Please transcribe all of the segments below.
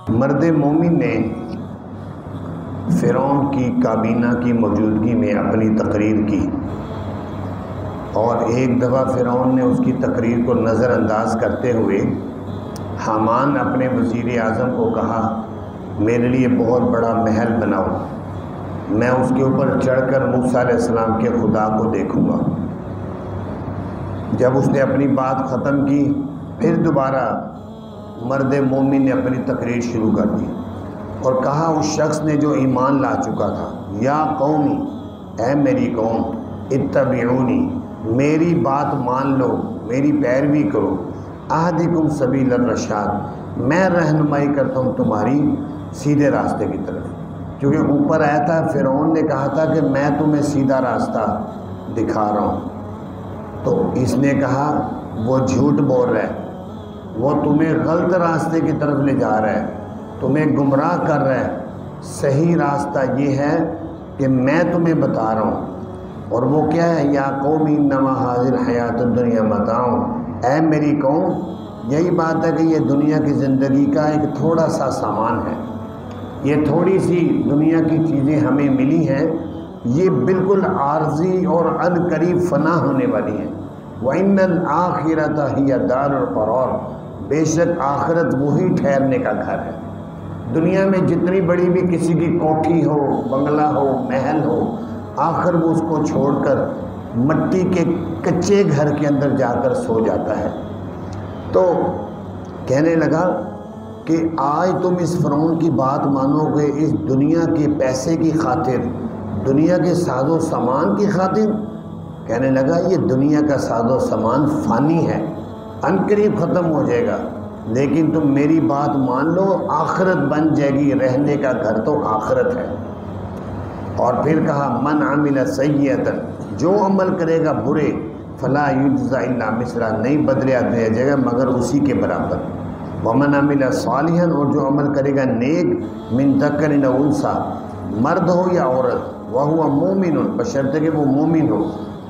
مرد مومن نے فرعون کی کابینہ کی موجودگی میں اپنی تقریر کی، اور ایک دفعہ فرعون نے اس کی تقریر کو نظر انداز کرتے ہوئے حامان اپنے وزیر اعظم کو کہا، میرے لیے بہت بڑا محل بناؤ، میں اس کے اوپر چڑھ کر موسیٰ علیہ السلام کے خدا کو دیکھوں گا۔ جب اس نے اپنی بات ختم کی، پھر دوبارہ مرد مومن نے اپنی تقریر شروع کر دی اور کہا اس شخص نے جو ایمان لا چکا تھا، یا قومی، اے میری قوم، اتبعونی، میری بات مان لو، میری پیروی کرو، اہدکم سبیل الرشاد، میں رہنمائی کرتا ہوں تمہاری سیدھے راستے کی طرف۔ کیونکہ اوپر آیا تھا، فرعون نے کہا تھا کہ میں تمہیں سیدھا راستہ دکھا رہا ہوں، تو اس نے کہا وہ جھوٹ بول رہا ہے، وہ تمہیں غلط راستے کی طرف لے جا رہا ہے، تمہیں گمراہ کر رہا ہے، صحیح راستہ یہ ہے کہ میں تمہیں بتا رہا ہوں۔ اور وہ کیا ہے؟ یا قوم انما حاضر حیات الدنیا متاع، اے میری قوم، یہی بات ہے کہ یہ دنیا کی زندگی کا ایک تھوڑا سا سامان ہے، یہ تھوڑی سی دنیا کی چیزیں ہمیں ملی ہیں، یہ بالکل عارضی اور عنقریب فنا ہونے والی ہیں۔ وَإِنَّ الْآخِرَةَ هِيَ دَارُ الْقَرَارِ، بے شک آخرت وہی ٹھہرنے کا گھر ہے۔ دنیا میں جتنی بڑی بھی کسی کی کوٹھی ہو، بنگلہ ہو، محل ہو، آخر وہ اس کو چھوڑ کر مٹی کے کچے گھر کے اندر جا کر سو جاتا ہے۔ تو کہنے لگا کہ آج تم اس فرعون کی بات مانو گے اس دنیا کے پیسے کی خاطر، دنیا کے ساز و سامان کی خاطر؟ کہنے لگا یہ دنیا کا ساز و سامان فانی ہے، عنقریب ختم ہو جائے گا، لیکن تم میری بات مان لو، آخرت بن جائے گی، رہنے کا گھر تو آخرت ہے۔ اور پھر کہا من عمل سیئۃ، جو عمل کرے گا برے، فلا یجزی الا مثلھا، نہیں بدلہ دیا جائے گا مگر اسی کے برابر۔ ومن عمل صالحا، اور جو عمل کرے گا نیک، من ذکر او انثی، مرد ہو یا عورت، وہو مومن، بشرطے کہ وہ مومن ہو،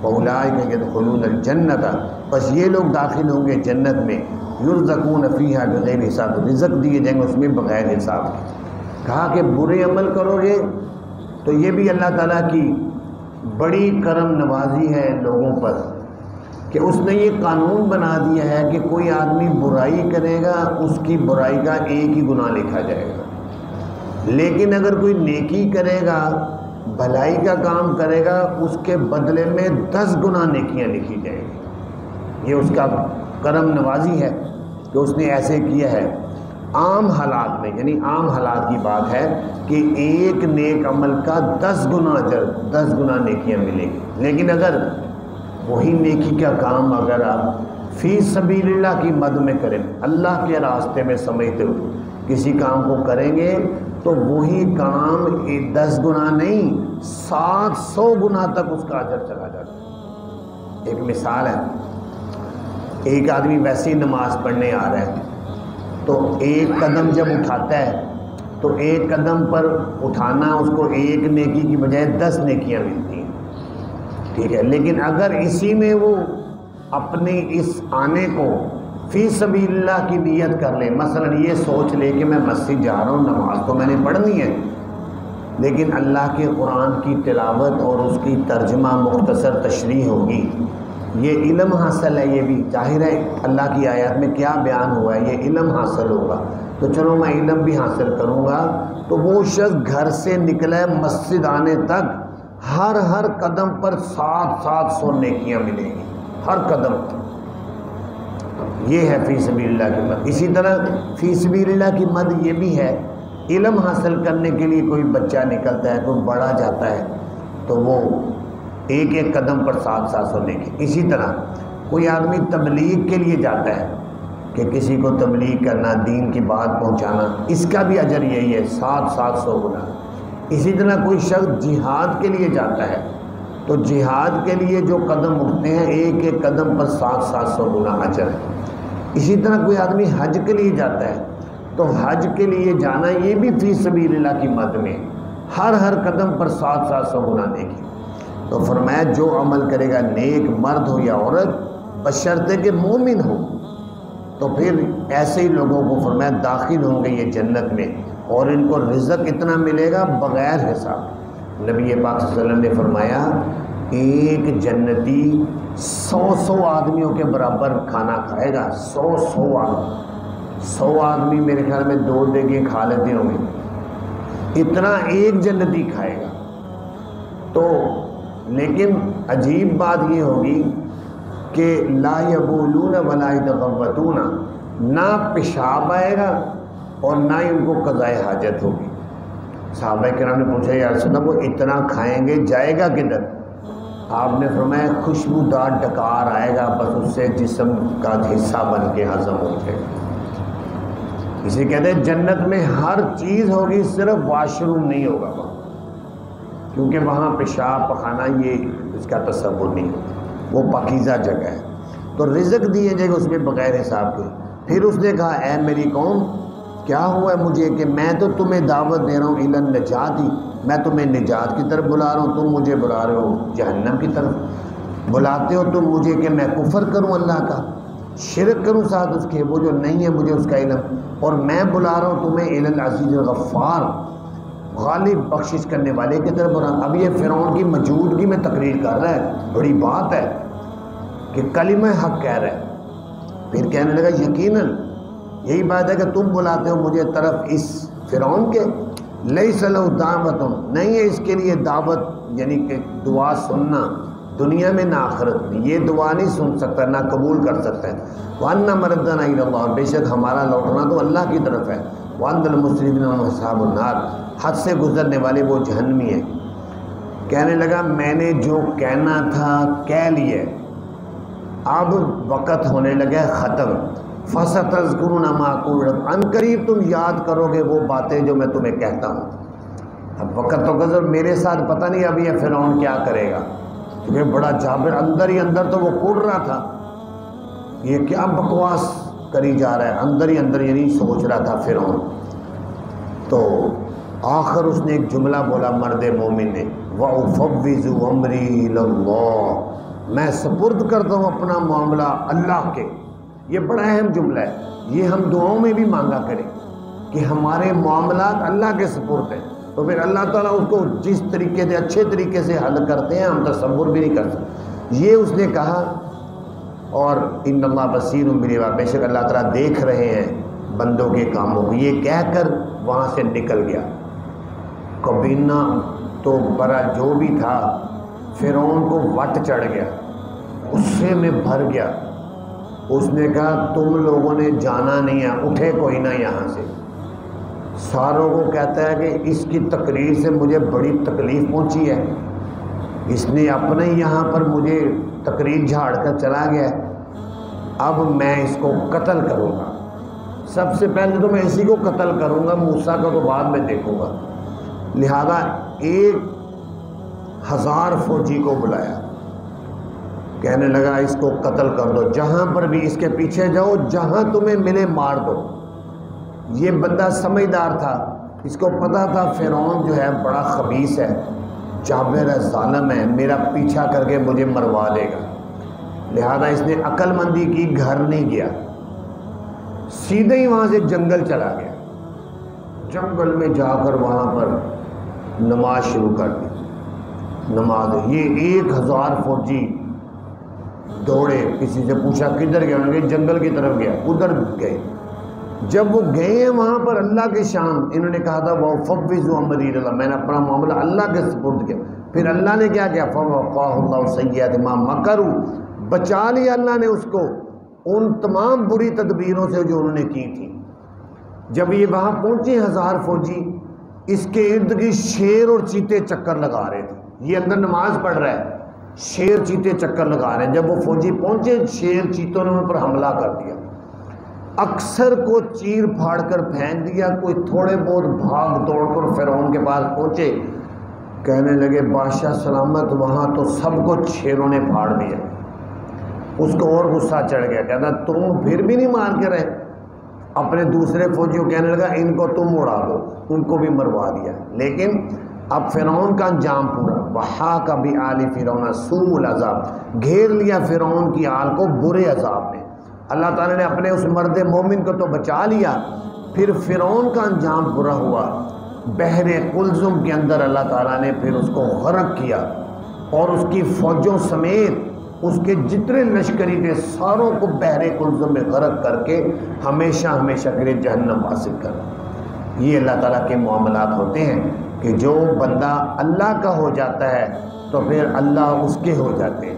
فاولئک یدخلون الجنۃ، بس یہ لوگ داخل ہوں گے جنت میں، یرزقون فیہا بغیر حساب، رزق دیے جائیں گے اس میں بغیر حساب۔ کہا کہ برے عمل کرو گے تو یہ بھی اللہ تعالیٰ کی بڑی کرم نوازی ہے لوگوں پر کہ اس نے یہ قانون بنا دیا ہے کہ کوئی آدمی برائی کرے گا، اس کی برائی کا ایک ہی گناہ لکھا جائے گا، لیکن اگر کوئی نیکی کرے گا، بھلائی کا کام کرے گا، اس کے بدلے میں 10 گنا نیکیاں لکھی جائیں گی۔ یہ اس کا کرم نوازی ہے کہ اس نے ایسے کیا ہے۔ عام حالات میں، یعنی عام حالات کی بات ہے کہ ایک نیک عمل کا 10 گنا اجر، 10 گنا نیکیاں ملیں گی، لیکن اگر وہی نیکی کا کام اگر آپ فی سبیل اللہ کی مد میں کریں، اللہ کے راستے میں سمجھتے ہوئے کسی کام کو کریں گے، تو وہی کام 10 گنا نہیں 700 گنا تک اس کا اجر چلا جاتا ہے۔ ایک مثال ہے، ایک آدمی ویسے ہی نماز پڑھنے آ رہا ہے، تو ایک قدم جب اٹھاتا ہے تو ایک قدم پر اٹھانا اس کو ایک نیکی کی بجائے 10 نیکیاں ملتی ہیں، ٹھیک ہے۔ لیکن اگر اسی میں وہ اپنے اس آنے کو فی سبیل اللہ کی نیت کر لے، مثلا یہ سوچ لے کہ میں مسجد جا رہا ہوں، نماز تو میں نے پڑھنی ہے، لیکن اللہ کے قرآن کی تلاوت اور اس کی ترجمہ مختصر تشریح ہوگی، یہ علم حاصل ہے، یہ بھی ظاہر ہے اللہ کی آیات میں کیا بیان ہوا ہے، یہ علم حاصل ہوگا، تو چلو میں علم بھی حاصل کروں گا۔ تو وہ شخص گھر سے نکلا ہے مسجد آنے تک، ہر قدم پر 700 نیکیاں ملیں گی، ہر قدم پر۔ یہ ہے فی سبیل اللہ کی مد۔ اسی طرح فی سبیل اللہ کی مد یہ بھی ہے، علم حاصل کرنے کے لیے کوئی بچہ نکلتا ہے، کوئی بڑا جاتا ہے، تو وہ ایک قدم پر 700 نیکی۔ اسی طرح کوئی آدمی تبلیغ کے لیے جاتا ہے کہ کسی کو تبلیغ کرنا، دین کی بات پہنچانا، اس کا بھی اجر یہی ہے، 700 گنا۔ اسی طرح کوئی شخص جہاد کے لیے جاتا ہے، تو جہاد کے لیے جو قدم اٹھتے ہیں ایک قدم پر 700 گنا اجر ہے۔ اسی طرح کوئی آدمی حج کے لیے جاتا ہے، تو حج کے لیے جانا یہ بھی فی سبیل اللہ کی مد میں، ہر قدم پر 700 گنا نیکی۔ تو فرمایا جو عمل کرے گا نیک مرد ہو یا عورت بشرطے کہ مومن ہو تو پھر ایسے ہی لوگوں کو فرمایا داخل ہوں گے یہ جنت میں اور ان کو رزق اتنا ملے گا بغیر حساب۔ نبی پاک صلی اللہ علیہ وسلم نے فرمایا ایک جنتی 100 آدمیوں کے برابر کھانا کھائے گا۔ 100 آدمی میرے خیال میں 2 دیگیں کھا لیتے ہوں گے، اتنا ایک جنتی کھائے گا۔ تو لیکن عجیب بات یہ ہوگی کہ لا یبولون ولا یتغوطون، نہ پیشاب آئے گا اور نہ ہی ان کو قضاء حاجت ہوگی۔ صحابہ کرام نے پوچھا یا رسول اللہ وہ اتنا کھائیں گے جائے گا کدھر؟ آپ نے فرمایا خوشبودار ڈکار آئے گا، بس اس سے جسم کا حصہ بن کے ہضم ہو جائے گا۔ اسے کہتے ہیں جنت میں ہر چیز ہوگی، صرف واش روم نہیں ہوگا وہاں، کیونکہ وہاں پیشاب پخانا یہ اس کا تصور نہیں، وہ پاکیزہ جگہ ہے۔ تو رزق دیے جائے گا اس میں بغیر حساب کے۔ پھر اس نے کہا اے میری قوم کیا ہوا ہے مجھے کہ میں تو تمہیں دعوت دے رہا ہوں الی النجات ہی، میں تمہیں نجات کی طرف بلا رہا ہوں، تم مجھے بلا رہے ہو جہنم کی طرف۔ بلاتے ہو تم مجھے کہ میں کفر کروں اللہ کا، شرک کروں ساتھ اس کے، وہ جو نہیں ہے مجھے اس کا علم، اور میں بلا رہا ہوں تمہیں الی العزیز الغفار، غالب بخشش کرنے والے کی طرف بلا۔ اب یہ فرعون کی موجودگی میں تقریر کر رہا ہے، بڑی بات ہے کہ کلمہ حق کہہ رہا ہے۔ پھر کہنے لگا یقیناً یہی بات ہے کہ تم بلاتے ہو مجھے طرف اس فرعون کے، لیس لہ دعوۃ، نہیں ہے اس کے لیے دعوت، یعنی کہ دعا سننا دنیا میں نہ آخرت میں، یہ دعا نہیں سن سکتا نہ قبول کر سکتا ہے۔ وَأَنَّ مَرَدَّنَا إِلَى اللَّهِ، بے شک ہمارا لوٹنا تو اللہ کی طرف ہے۔ وَأَنَّ الْمُسْرِفِينَ هُمْ أَصْحَابُ النَّارِ، حد سے گزرنے والے وہ جہنمی ہیں۔ کہنے لگا میں نے جو کہنا تھا کہہ لیے، اب وقت ہونے لگا ختم۔ فَسَتَذْكُرُونَ مَا أَقُولُ، ان قریب تم یاد کرو گے وہ باتیں جو میں تمہیں کہتا ہوں۔ اب وقت تو گزر، میرے ساتھ پتہ نہیں اب یہ فرعون کیا کرے گا، کیونکہ بڑا جابر اندر ہی اندر تو وہ کڑ رہا تھا، یہ کیا بکواس کری جا رہا ہے، اندر ہی اندر یعنی سوچ رہا تھا فرعون۔ تو آخر اس نے ایک جملہ بولا مرد مومن نے، وَأُفَوِّضُ أَمْرِي إِلَى اللَّهِ، میں سپرد کرتا ہوں اپنا معاملہ اللہ کے۔ یہ بڑا اہم جملہ ہے، یہ ہم دعاؤں میں بھی مانگا کریں کہ ہمارے معاملات اللہ کے سپرد ہیں، تو پھر اللہ تعالیٰ اس کو جس طریقے سے اچھے طریقے سے حل کرتے ہیں ہم تصور بھی نہیں کر سکتے۔ یہ اس نے کہا، اور ان اللہ بصیر بالعباد، بے شک اللہ تعالیٰ دیکھ رہے ہیں بندوں کے کاموں کو، یہ کہہ کر وہاں سے نکل گیا۔ کابینہ تو برا جو بھی تھا فرعون کو وٹ چڑھ گیا، غصے میں بھر گیا۔ اس نے کہا تم لوگوں نے جانا نہیں ہے، اٹھے کوئی نہ یہاں سے۔ ساروں کو کہتا ہے کہ اس کی تقریر سے مجھے بڑی تکلیف پہنچی ہے، اس نے اپنے یہاں پر مجھے تقریر جھاڑ کر چلا گیا ہے، اب میں اس کو قتل کروں گا۔ سب سے پہلے تو میں اسی کو قتل کروں گا، موسیٰ کا تو بعد میں دیکھوں گا۔ لہذا 1000 فوجی کو بلایا، کہنے لگا اس کو قتل کر دو، جہاں پر بھی اس کے پیچھے جاؤ، جہاں تمہیں ملے مار دو۔ یہ بندہ سمجھدار تھا، اس کو پتا تھا فرعون جو ہے بڑا خبیث ہے، جابر ہے، ظالم ہے، میرا پیچھا کر کے مجھے مروا دے گا۔ لہذا اس نے عقل مندی کی، گھر نہیں گیا، سیدھے ہی وہاں سے جنگل چلا گیا۔ جنگل میں جا کر وہاں پر نماز شروع کر دی۔ نماز یہ 1000 فوجی دوڑے، کسی سے پوچھا کدھر گئے، انہوں نے کہا جنگل کی طرف گیا، ادھر گئے۔ جب وہ گئے ہیں وہاں پر اللہ کے شان، انہوں نے کہا تھا وَأُفَوِّضُ أَمْرِي إِلَى اللَّهِ، میں نے اپنا معاملہ اللہ کے سپرد کیا۔ پھر اللہ نے کیا کیا، فَوَقَاهُ اللَّهُ سَيِّئَاتِ مَا مَكَرُوا، بچا لیا اللہ نے اس کو ان تمام بری تدبیروں سے جو انہوں نے کی تھی۔ جب یہ وہاں پہنچے 1000 فوجی، اس کے ارد گرد شیر اور چیتے چکر لگا رہے تھے، یہ اندر نماز پڑھ رہا ہے، شیر چیتے چکر لگا رہے ہیں۔ جب وہ فوجی پہنچے، شیر چیتوں نے ان پر حملہ کر دیا، اکثر کو چیر پھاڑ کر پھینک دیا، کوئی تھوڑے بہت بھاگ دوڑ کر فرعون کے پاس پہنچے، کہنے لگے بادشاہ سلامت، وہاں تو سب کو شیروں نے پھاڑ دیا۔ اس کو اور غصہ چڑھ گیا، کہتا تم پھر بھی نہیں مار کے رہے۔ اپنے دوسرے فوجیوں کہنے لگا ان کو تم اڑا دو، ان کو بھی مروا دیا۔ لیکن اب فرعون کا انجام پورا، وحاق بآل فرعون سوء العذاب، گھیر لیا فرعون کی آل کو برے عذاب نے۔ اللہ تعالیٰ نے اپنے اس مرد مومن کو تو بچا لیا، پھر فرعون کا انجام برا ہوا، بحر قلزم کے اندر اللہ تعالیٰ نے پھر اس کو غرق کیا، اور اس کی فوجوں سمیت اس کے جتنے لشکری تھے ساروں کو بحر قلزم میں غرق کر کے ہمیشہ ہمیشہ کے لیے جہنم حاصل کر۔ یہ اللہ تعالیٰ کے معاملات ہوتے ہیں کہ جو بندہ اللہ کا ہو جاتا ہے تو پھر اللہ اس کے ہو جاتے ہیں۔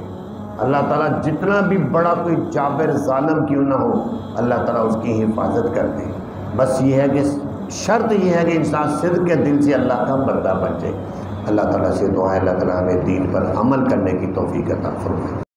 اللہ تعالیٰ جتنا بھی بڑا کوئی جابر ظالم کیوں نہ ہو، اللہ تعالیٰ اس کی حفاظت کرتے ہیں۔ بس یہ ہے کہ شرط یہ ہے کہ انسان صدق کے دل سے اللہ کا بندہ بن جائے۔ اللہ تعالیٰ سے دعا ہے اللہ تعالیٰ ہمیں دین پر عمل کرنے کی توفیق عطا فرمائے۔